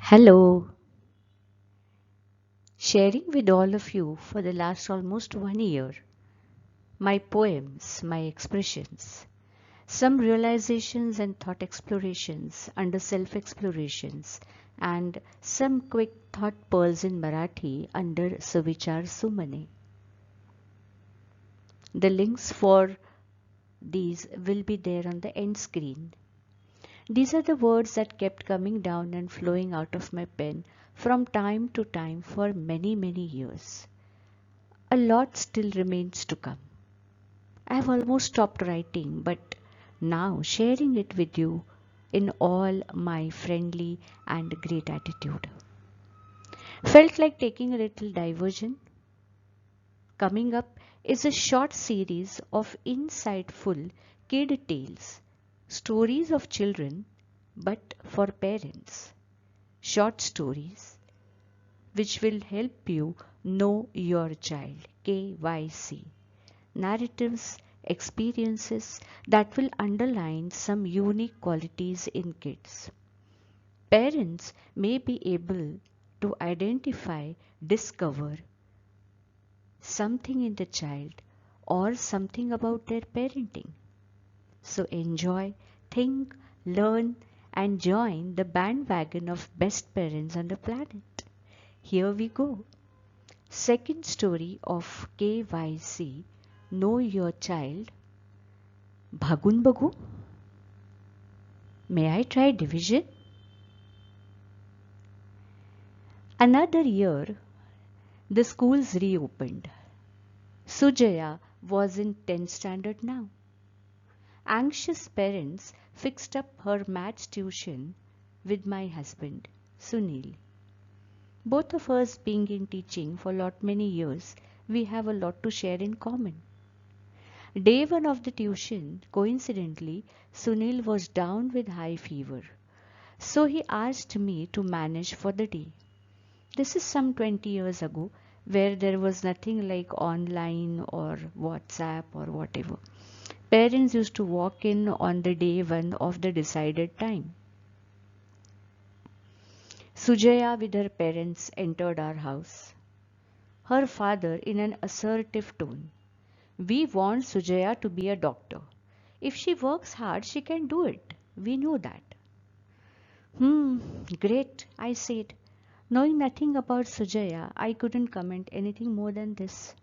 Hello, sharing with all of you for the last almost 1 year my poems, my expressions, some realizations and thought explorations under self explorations, and some quick thought pearls in Marathi under Suvichar Sumane. The links for these will be there on the end screen. These are the words that kept coming down and flowing out of my pen from time to time for many, many years. A lot still remains to come. I have almost stopped writing, but now sharing it with you in all my friendly and great attitude. Felt like taking a little diversion. Coming up is a short series of insightful kid tales, stories of children, but for parents. Short stories which will help you know your child. KYC. Narratives, experiences that will underline some unique qualities in kids. Parents may be able to identify, discover something in the child or something about their parenting. So enjoy, think, learn, and join the bandwagon of best parents on the planet. Here we go. Second story of KYC Know Your Child. भागून बघू? May I try division? Another year, the schools reopened. Sujaya was in 10th standard now. Anxious parents fixed up her maths tuition with my husband, Sunil. Both of us being in teaching for many years, we have a lot to share in common. Day one of the tuition, coincidentally, Sunil was down with high fever. So he asked me to manage for the day. This is some 20 years ago, where there was nothing like online or WhatsApp or whatever. Parents used to walk in on the day one of the decided time. Sujaya with her parents entered our house. Her father in an assertive tone. We want Sujaya to be a doctor. If she works hard, she can do it. We know that. Great, I said. Knowing nothing about Sujaya, I couldn't comment anything more than this.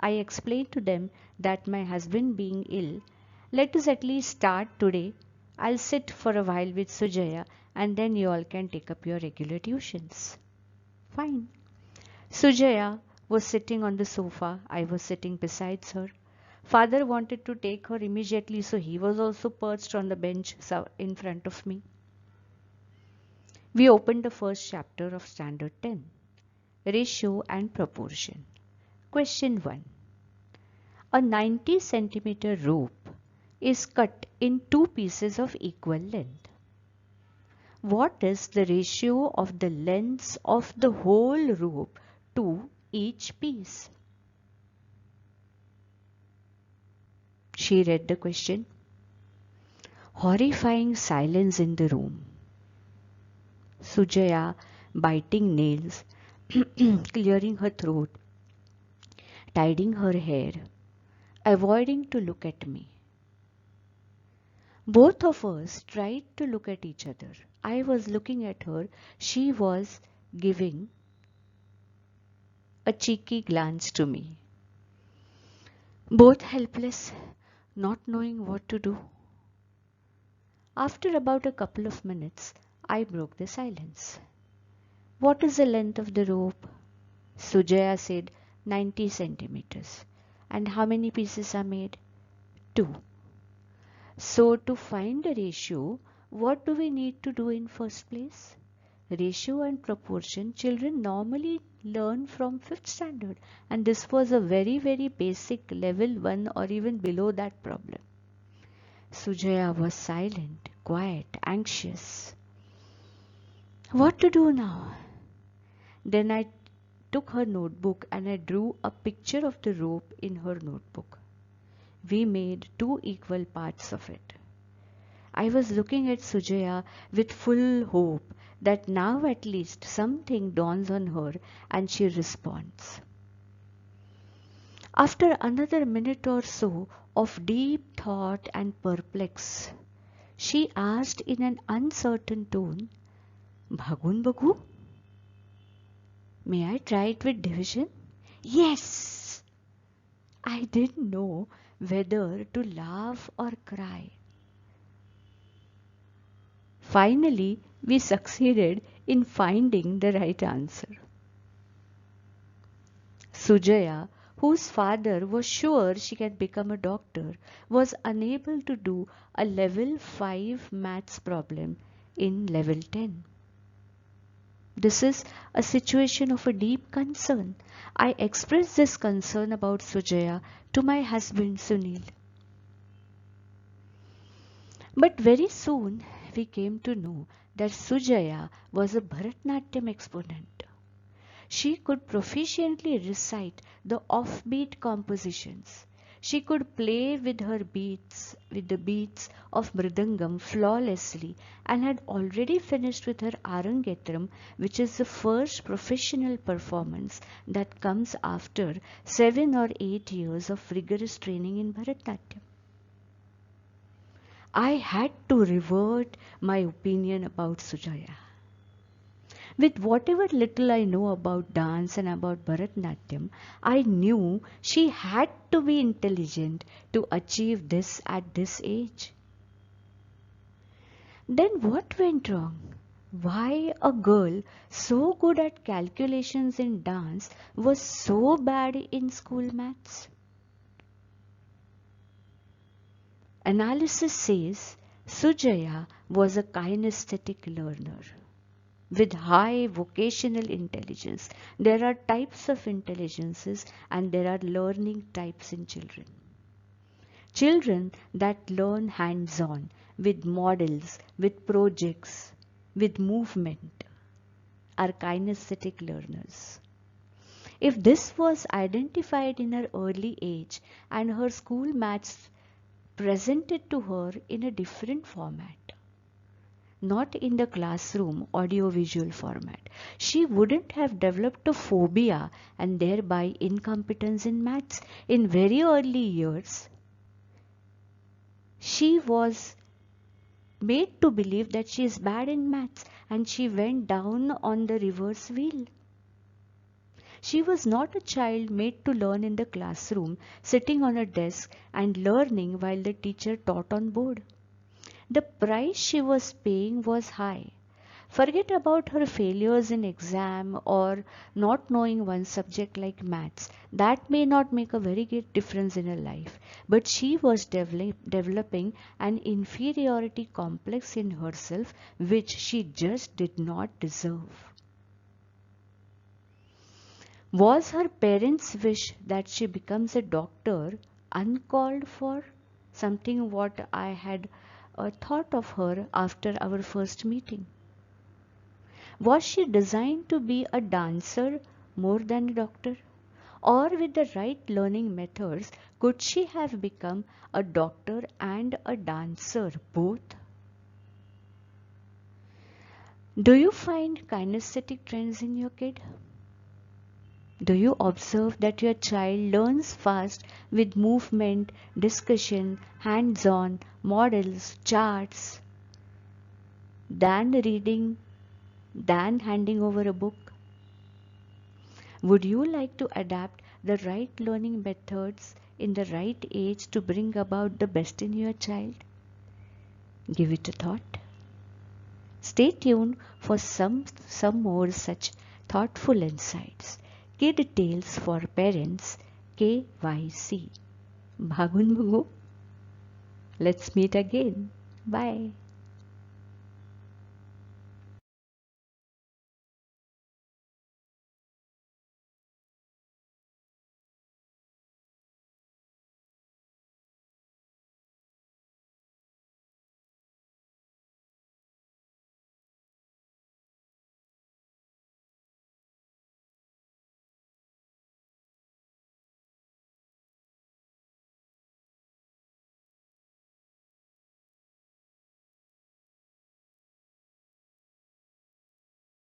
I explained to them that my husband being ill, let us at least start today. I'll sit for a while with Sujaya and then you all can take up your regular tuitions. Fine. Sujaya was sitting on the sofa. I was sitting beside her. Father wanted to take her immediately, so he was also perched on the bench in front of me. We opened the first chapter of Standard 10, Ratio and Proportion. Question 1. A 90 centimeter rope is cut in two pieces of equal length. What is the ratio of the lengths of the whole rope to each piece? She read the question. Horrifying silence in the room. Sujaya biting nails, clearing her throat, tidying her hair, avoiding to look at me. Both of us tried to look at each other. I was looking at her. She was giving a cheeky glance to me. Both helpless, not knowing what to do. After about a couple of minutes, I broke the silence. What is the length of the rope? Sujaya said 90 centimeters. And how many pieces are made? 2. So to find the ratio, what do we need to do in first place? Ratio and proportion children normally learn from 5th standard, and this was a very basic level 1 or even below that problem. Sujaya was silent, quiet, anxious. What to do now? Then I took her notebook and I drew a picture of the rope in her notebook. We made 2 equal parts of it. I was looking at Sujaya with full hope that now at least something dawns on her and she responds. After another minute or so of deep thought and perplex, she asked in an uncertain tone, "Bhagun bagu? May I try it with division?" Yes! I didn't know whether to laugh or cry. Finally, we succeeded in finding the right answer. Sujaya, whose father was sure she can become a doctor, was unable to do a level 5 maths problem in level 10. This is a situation of a deep concern. I expressed this concern about Sujaya to my husband Sunil. But very soon we came to know that Sujaya was a Bharatnatyam exponent. She could proficiently recite the offbeat compositions. She could play with the beats of Mridangam flawlessly, and had already finished with her Arangetram, which is the first professional performance that comes after 7 or 8 years of rigorous training in Bharatnatyam. I had to revert my opinion about Sujaya. With whatever little I know about dance and about Bharatnatyam, I knew she had to be intelligent to achieve this at this age. Then what went wrong? Why a girl so good at calculations in dance was so bad in school maths? Analysis says Sujaya was a kinesthetic learner with high vocational intelligence. There are types of intelligences and there are learning types in children. Children that learn hands-on, with models, with projects, with movement, are kinesthetic learners. If this was identified in her early age and her school maths presented to her in a different format, not in the classroom audiovisual format, she wouldn't have developed a phobia and thereby incompetence in maths. In very early years, she was made to believe that she is bad in maths and she went down on the reverse wheel. She was not a child made to learn in the classroom, sitting on a desk and learning while the teacher taught on board. The price she was paying was high. Forget about her failures in exam or not knowing one subject like maths. That may not make a very great difference in her life. But she was developing an inferiority complex in herself which she just did not deserve. Was her parents' wish that she becomes a doctor uncalled for? Something what I had thought of her after our first meeting. Was she designed to be a dancer more than a doctor? Or with the right learning methods, could she have become a doctor and a dancer both? Do you find kinesthetic trends in your kid? Do you observe that your child learns fast with movement, discussion, hands-on, models, charts, than reading, than handing over a book? Would you like to adapt the right learning methods in the right age to bring about the best in your child? Give it a thought. Stay tuned for some more such thoughtful insights. Kid Tales for Parents, KYC. Bhagun Bhagu. Let's meet again. Bye.